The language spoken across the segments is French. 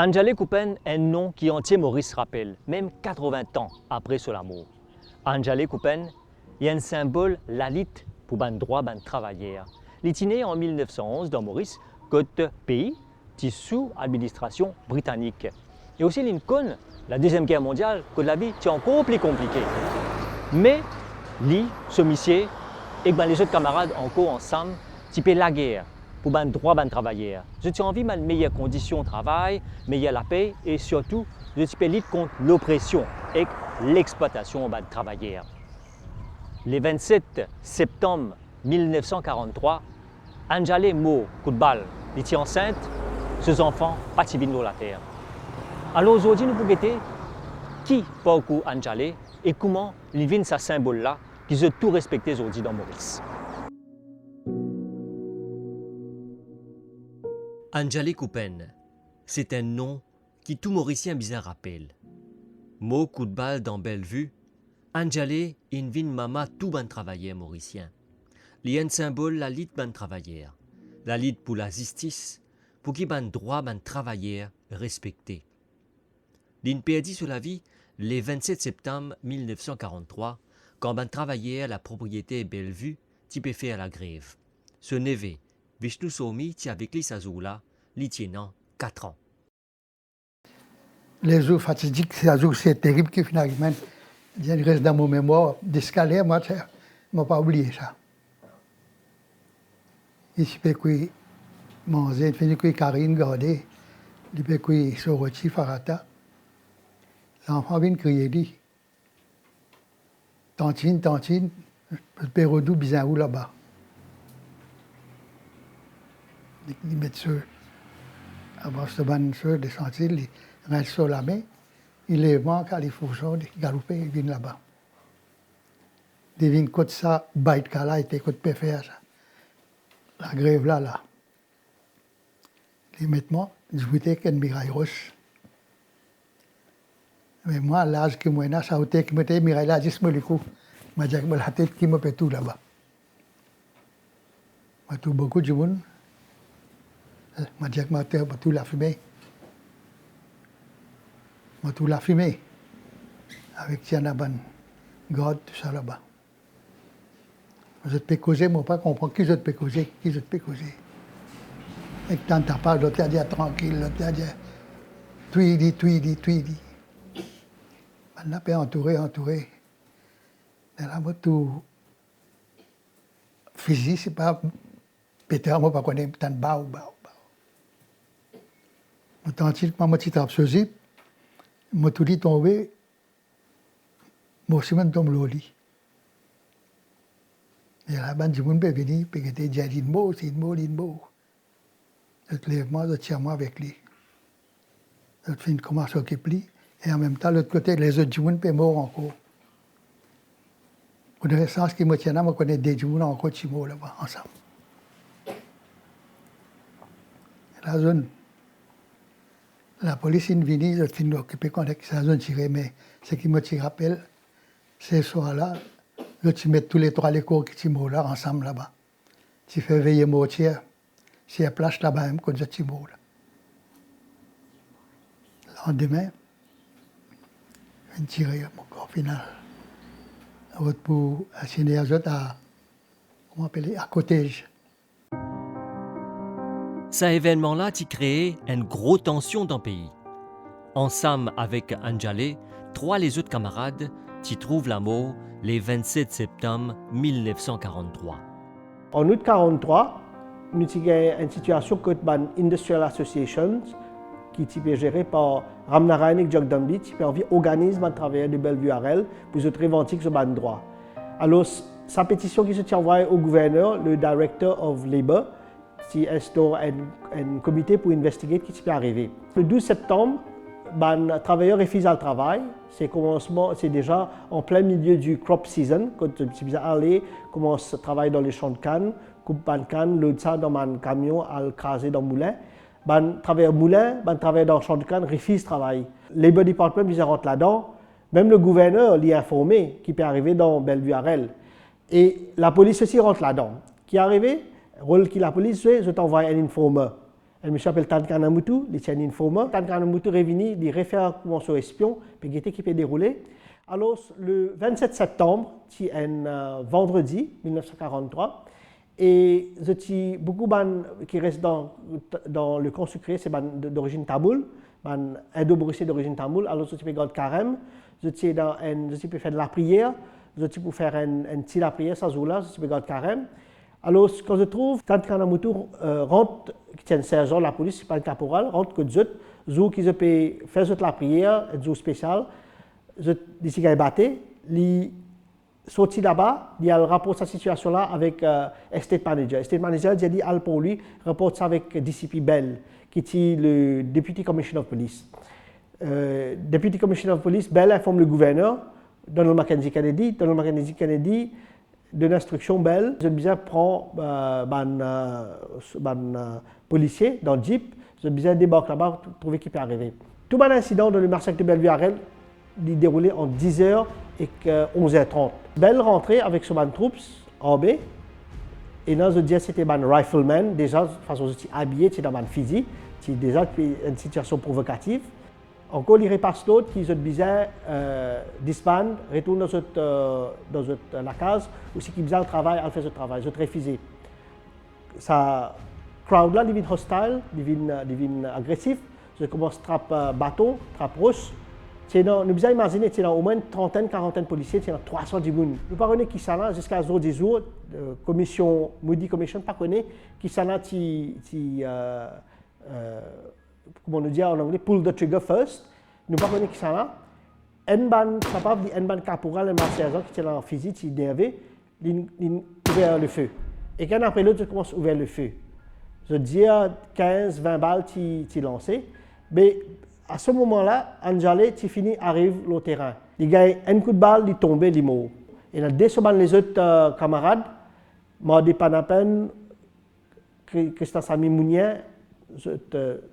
Anjale Coupen est un nom qui entier Maurice rappelle, même 80 ans après son mort. Anjale Coupen est un symbole lalit pour le droit des travailleurs. Il est né en 1911 dans Maurice, côté pays sous administration britannique. Et aussi Lincoln, la Deuxième Guerre mondiale, que la vie est encore plus compliquée. Mais lui, ce monsieur, et les autres camarades encore ensemble, type la guerre pour le droit des travailleurs. Je suis envie de meilleures conditions de travail, meilleure la paix et surtout, je suis lutte contre l'oppression et l'exploitation des travailleurs. Le 27 septembre 1943, Anjale mort coup de balle. Il était enceinte, ses enfants pas dans la terre. Alors aujourd'hui, nous pouvons guetter qui porte Anjale et comment il vient ce symbole-là qui se tout respecté aujourd'hui dans Maurice. Anjale Coupen, c'est un nom qui tout Mauricien bizarre rappelle. Mot coup de balle dans Bellevue, Anjale invite mama tout ban travailleur mauricien. Il y a un symbole la lutte ban travailleur, la lutte pour la justice, pour qui ban droit ban travailleur respecté. L'in perdit sur la vie le 27 septembre 1943, quand ban travailleur la propriété Bellevue type fait à la grève. Ce neveu, Vishnu Somi, qui avec lui Sazoula, lieutenant 4 ans. Les jours fatidiques, c'est terrible que finalement, il reste dans mon mémoire d'escalier, moi, je ne pas oublié ça. Ici, je peux manger, je peux Karine garder, je peux Soroti Farata. L'enfant vient crier, dit Tantine, tantine, je peux redou bizarre là-bas. Ils mettent sur, avant ce ban sur des sentiers, ils restent sur la main, ils les manquent à les fourchons, ils galopent, ils viennent là-bas. Ils viennent côté ça, baït kala, était côté peut faire ça. La grève là. Ils mettent moi, je voulais qu'un miraille roche. Mais moi, l'âge que moi, ça a été que moi, miraille là, juste me le coup. Moi, j'ai la tête qui me fait tout là-bas. Moi, tout beaucoup de monde. Moi, j'ai tout la fumée. Moi, tout la fumée. Avec Tianaban, God, tout ça là-bas. Je peux causer, moi, pas comprendre qui je peux causer, qui je peux causer. Et quand t'as pas, l'autre a dit tranquille, l'autre a dit tout il dit. Maintenant, on est entouré. Et là, moi, tout physique, c'est pas. Peut-être, moi, pas connaître tant de bas. Tant que moi, je suis absorbé, moi, tout dit tombé, moi aussi, je tombe au lit. Et là, je suis venu, puis je dis, c'est une mot. Je te lève moi, je tiens moi avec lui. Je fais une commence à s'occuper, et en même temps, de l'autre côté, les autres gens sont morts encore. Pour le sens qui me tient là, je connais des gens encore qui sont morts là-bas, ensemble. La zone. La police est venue, je suis occupé avec la zone tirée, mais ce qui me rappelle, ce soir-là, je mets tous les trois les cours qui sont là, ensemble là-bas. Tu fais veiller mortière, c'est la place là-bas même quand je suis mort. Le lendemain, je tiré mon corps final. Pour assigner à comment appeler, à cottage. Cet événement-là a créé une grosse tension dans le pays. Ensemble avec Anjale, trois les autres camarades qui trouvent la mort le 27 septembre 1943. En août 1943, nous avons une situation que l'Industrial Industrial Association, qui est gérée par Ramnarayana Jagdambi, qui organise les travailleurs de Bellevue-Arel pour se revendiquer ce droit. Alors, sa pétition qui se tient envoyée au gouverneur, le Director of Labour, qui est un comité pour investiguer ce qui peut arriver. Le 12 septembre, les travailleurs refusent le travail. C'est déjà en plein milieu du crop season, quand ils aller commencent à travailler dans les champs de canne, coupe de canne, le ça dans un camion à le craser dans le moulin. Les travailleurs moulin, les travailleurs dans le champ de canne refusent de travailler. Le Labour Department, ils rentrent là-dedans. Même le gouverneur l'y a informé qui peut arriver dans Bellevue-Arel. Et la police aussi rentre là-dedans. Qui est arrivé? Le rôle que la police fait, je t'envoie un informeur. Un monsieur s'appelle Tankanamutu, il tient une forme. Tankanamutu réunit, il réfère comment sur espion, puis il qui peut dérouler. Alors, le 27 septembre, c'est un vendredi 1943, et beaucoup de gens qui restent dans le camp sucré, c'est d'origine tamoule, indo-bruxais d'origine tamoule. Alors, je peux garder carême, je peux faire de la prière, je peux faire un petit la prière, ça joue là, je peux garder carême. Alors, quand je trouve, Tankanamutu rentre, qui est un sergent de la police, c'est pas un caporal, rentre que je peux faire la prière, un jour spécial, je dis qu'il est battu, il sorti là-bas, il a rapporté sa situation là avec Estate Manager. Estate Manager, j'ai dit pour lui, rapporte ça avec DCP Bell, qui est le Deputy Commissioner of Police. Deputy Commissioner of Police, Bell informe le gouverneur, Donald Mackenzie Kennedy. Donald Mackenzie Kennedy donne l'instruction Bell. Je bizarre prend policier dans le jeep. Je bizarre débarque là-bas pour trouver qui peut arriver. Tout bon incident dans le massacre de Bellevue-Harel il déroulé en 10h et 11h30. Bell rentrait avec son troupes en B. Et là, je disais c'était un rifleman, déjà, de façon habillé, c'est dans un fusil, c'est déjà une situation provocative. Encore, il repasse l'autre qui se disait disbande, retourne dans la case, ou si qui faisait le travail, elle fait ce travail, je refusé. Ça, crowd là, il devient hostile, il devient agressif, je commence à trapper bâton, trappe roche. Nous avons imaginé qu'il y a au moins une trentaine, quarantaine de policiers, il y a 300 du monde. Nous ne savons pas qui ça là jusqu'à ce jour, commission, Moody Commission, pas connaît qui ça là, comment on dit en anglais, pull the trigger first. Nous ne savons pas qui ça là. Un ban caporal, un sergent qui était en physique, qui est énervé, il ouvert le feu. Et quand après l'autre, je commence à ouvrir le feu. Je dis 15, 20 balles qui lancées. Mais à ce moment-là, Anjale, Tiffany arrive au terrain. Il gagne un coup de balle, il tombe, il est mort. Et là, dès que les autres camarades, m'ont dit pas la peine, Christian Sami Mounier,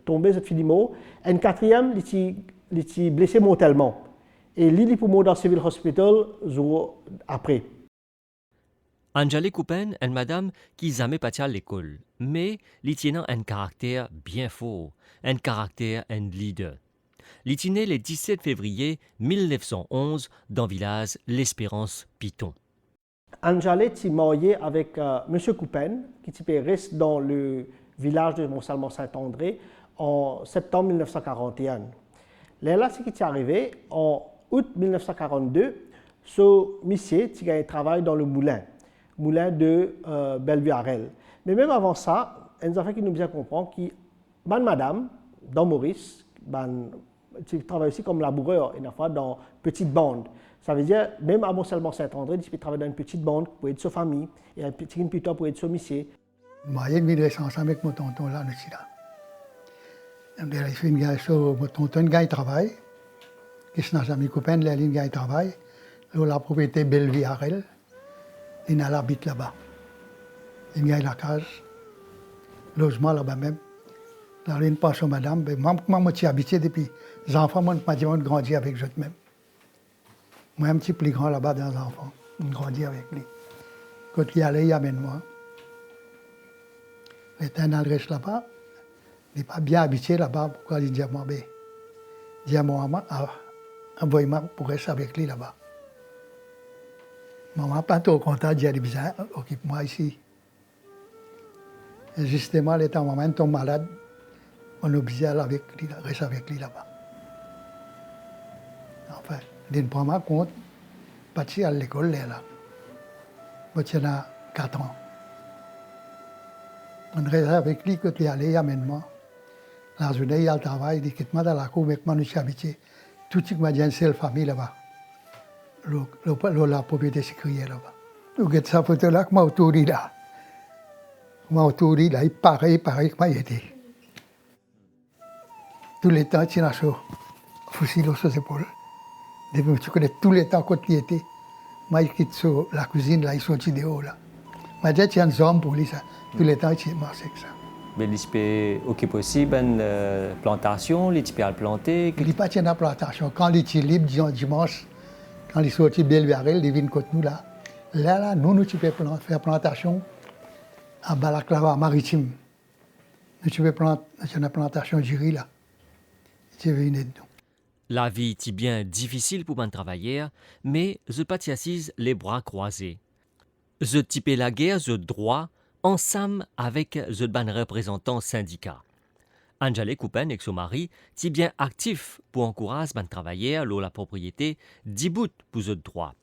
tombé, je suis mort. Un quatrième, il est blessé mortellement. Et il est pour mort dans le Civil Hospital jour après. Anjale Coupen est une madame qui n'a jamais parti à l'école, mais elle tient un caractère bien fort, un caractère un leader. Elle est née le 17 février 1911 dans le village L'Espérance Piton. Anjale est mariée avec M. Coupen, qui reste dans le village de Mont-Salmon-Saint-André en septembre 1941. Là, ce qui est arrivé, en août 1942, ce monsieur a travaillé dans le moulin de Bellevue-Harel. Mais même avant ça, une affaire qui nous bien comprendre que madame, dans Maurice, tu travailles aussi comme laboureur, une fois dans petite bande. Ça veut dire, même à Mont-Salmon-Saint-André, tu peux travailler dans une petite bande pour aider sa famille, et un petit plutôt pour aider son monsieur. Moi, j'ai mis ensemble avec mon tonton là, aussi là. Il fait une gars, mon tonton, un gars, il travaille. Il n'a jamais copain, là, il gars, il travaille. La propriété Bellevue-Harel, il habite là-bas. Il a la case, logement là-bas même. Là, il passe à madame. Moi, je suis habitué depuis. Les enfants, moi, je grandi avec eux même. Moi, un petit plus grand là-bas dans les enfants. Je grandis avec lui. Quand il allait, il amène moi. Il était un adresse là-bas. Il n'est pas bien habitué là-bas. Pourquoi il dit à moi, dis à moi, envoie-moi pour rester avec lui là-bas. Maman, pas trop content, dit, bizarre, occupe-moi ici. Et justement, l'état maman tombe malade, on est obligé d'aller rester avec lui là-bas. Enfin, il ne prend pas compte, parti à l'école là. Moi, il y a 4 ans. On reste avec lui quand il est allé, il amène-moi. La journée, il a le travail, il quitte-moi dans la cour, mais moi, je suis habitué. Tout ce qui m'a dit, c'est la famille là-bas. La propriété sécuritaire là-bas. Vous voyez cette photo-là que moi autour de là. Moi autour de là, il pareil que moi il était. Tous les temps, il y a un fusil sur ses épaules. Tu connais tous les temps quand il était. Moi, il quitte sur la cuisine, là, il sortit dehors là. Moi, j'ai dit, il y a un homme pour lui, ça. Tous les temps, il marchait que ça. Mais il peut occuper aussi une plantation, il peut planter. Il n'y a pas de plantation. Quand il est libre, disons dimanche, quand il sortit de Bellevue-Harel, il vient contre nous là. Là, nous, tu peux faire plantation à Balaclava maritime. tu veux une plantation de riz là. Tu veux une aide. La vie est bien difficile pour un travailleur, mais je pas assise les bras croisés. Je type la guerre, je droit, ensemble avec je ban représentant syndicat. Angela Coupen et son mari sont bien actifs pour encourager les travailleurs lors la propriété, 10 bouts pour ce droit.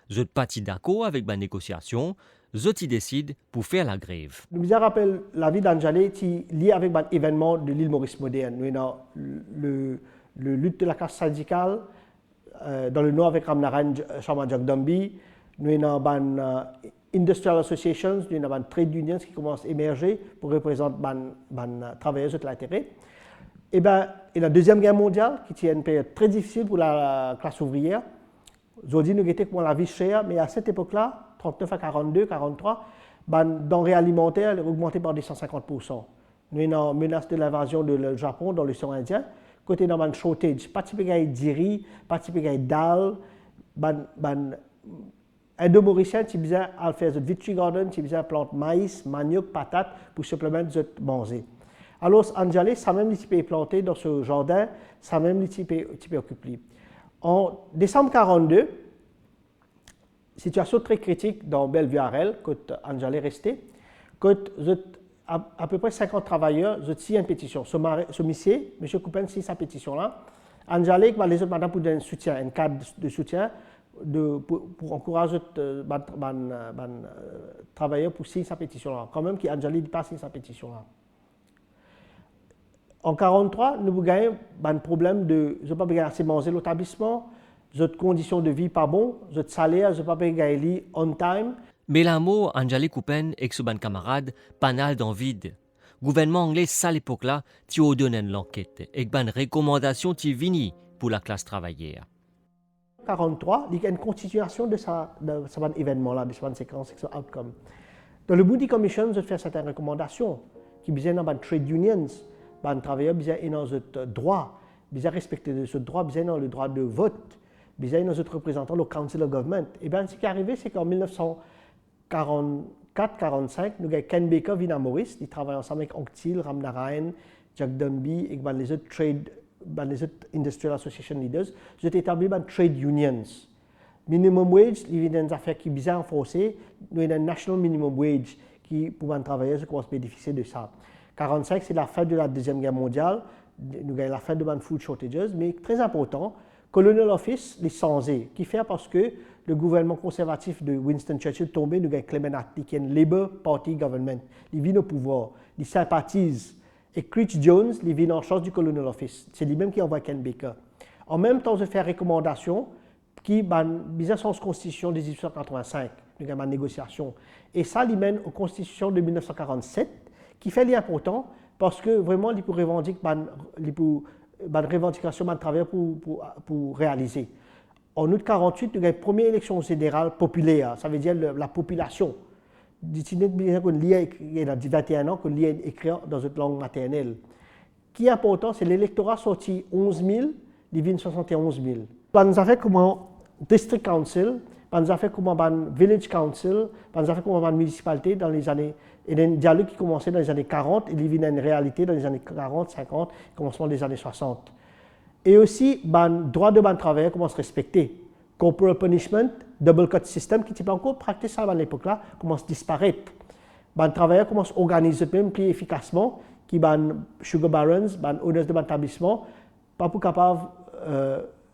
Je pas d'accord avec la négociation, je décide pour faire la grève. Nous vous rappelle la vie d'Angela qui est liée avec l'événement de l'île Maurice moderne. Nous avons le lutte de la classe syndicale dans le nord avec Ramnaran Sharma Jagdambi. Nous avons Industrial Associations, nous avons trade unions qui commencent à émerger pour représenter les travailleurs de l'intérêt. Et la Deuxième Guerre mondiale, qui est une période très difficile pour la classe ouvrière. Aujourd'hui, nous avons la vie chère, mais à cette époque-là, 39 à 42, 43, les denrées alimentaires ont augmenté par des 150%. Nous avons une menace de l'invasion du Japon dans l'océan Indien. Côté dans un shortage, pas typique de riz, pas typique de dalle, Indo-Mauriciens qui besoin de faire de vitry garden, qui besoin de planter maïs, manioc, patates pour supplémenter de manger. Alors, Angela, ça même les types planté dans ce jardin, ça même les types occupés. En décembre 42, situation très critique dans Bellevue-Arel, quand Angela est resté, quand à peu près 50 travailleurs, je signe une pétition. Ce monsieur, M. Coupen, signe sa pétition-là. Angela, les autres madame pour donner un soutien, un cadre de soutien pour encourager les travailleurs pour signer sa pétition-là. Quand même, Angela ne pas signer sa pétition-là. En 1943, nous avons un problème de je ne pas payer assez manger l'établissement, les conditions de vie pas bon, les salaires, je ne pas payer on time. Mais l'amour, Angela Coupen et son camarade, panal dans vide. Gouvernement anglais, à l'époque-là, tu as donné l'enquête et une recommandation qui vini pour la classe travaillère. En 1943, il y a une continuation de ce événement-là, de cette séquence, de ce outcome. Dans le Moody Commission, je fais certaines recommandations qui visent dans les trade unions, les travailleurs visent dans le droit, visent respecter ce droit, visent dans le droit de vote, visent dans les représentants, le Council of Government. Et bien, ce qui est arrivé, c'est qu'en 1944-45, nous avons Ken Baker, vient à Maurice, il travaille ensemble avec Onctil, Ramnarayan, Jack Dunby et les autres trade, les autres Industrial Association leaders. J'ai établi des trade unions. Minimum wage, il y a des affaires qui sont bien enforcées. Nous avons un national minimum wage qui, pour les travailleurs, commence à bénéficier de ça. 1945, c'est la fin de la Deuxième Guerre mondiale. Nous avons la fin de les food shortages, mais très important, Colonial Office, les sans-é, qui fait parce que le gouvernement conservatif de Winston Churchill tombé, nous avons Clement Attlee, qui est un Labour Party government. Il vient au pouvoir, il sympathise. Et Creech Jones, il vient en charge du Colonial Office. C'est lui-même qui envoie Ken Baker. En même temps, je fais recommandation qui bizarre sens constitution de 1885, nous avons une négociation. Et ça, il mène aux constitutions de 1947, qui fait l'important parce que vraiment, il peut revendiquer une revendication de travail pour réaliser. En août 1948, nous avons une première élection fédérale populaire, ça veut dire la population. Il y a 21 ans qu'on lit écrit dans une langue maternelle. Ce qui est important, c'est l'électorat sorti 11 000, il vient 71 000. Nous avons comme District Council, nous avons comme Village Council, nous avons comme municipalité dans les années. Il y a un dialogue qui commençait dans les années 40, il vient une réalité dans les années 40, 50, commencement des années 60. Et aussi, le droit de travailleurs commence à respecter. Corporal punishment, double cut system, qui n'était pas encore pratiqué à l'époque-là, commence à disparaître. Les travailleurs commencent à organiser même plus efficacement, qui les sugar barons, les owners de l'établissement, pas pour capable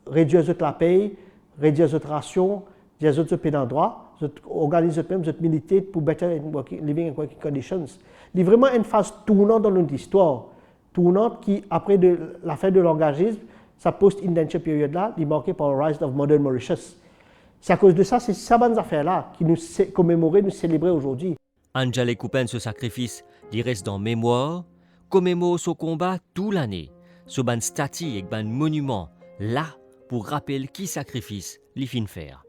réduire la paye, réduire les rations, réduire les paye d'endroit, organiser même les militaires pour better living and working conditions. Il y a vraiment une phase tournante dans notre histoire, tournante qui, après la fin de l'engagisme, sa post-indenture période-là, il manquait par le rise of modern Mauritius. C'est à cause de ça, c'est ces bonnes affaires-là qui nous commémorer, nous célébrer aujourd'hui. Angela Coupen, ce sacrifice, il reste dans mémoire, commémore son combat toute l'année. Ce ban statue et ban monument, là, pour rappeler qui sacrifice les fin faire.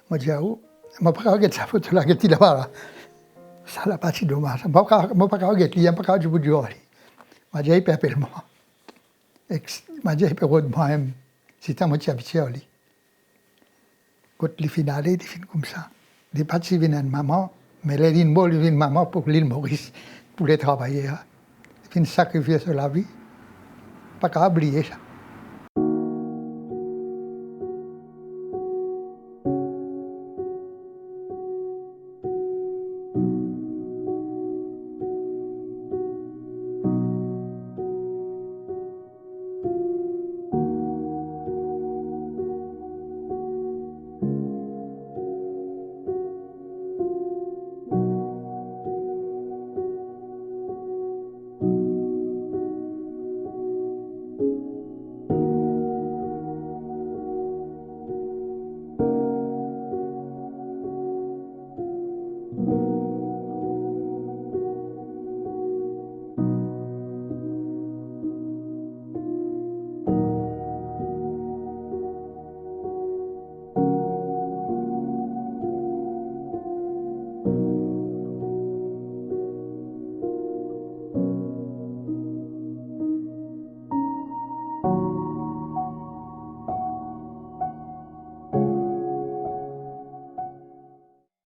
Moi, je dis, je ne peux pas regarder sa photo là, qui est là-bas. Ça, la partie dommage. Je ne peux pas regarder, je ne peux pas regarder. Je dis, il peut appeler moi. Je dis, il peut regarder moi-même. C'est un moitié habitué. Quand les finales, ils finissent comme ça. Les parties viennent de maman, mais les lignes molles viennent de maman pour l'île Maurice, pour les travailleurs. fin sacrifié sur la vie. Pas qu'à oublier ça.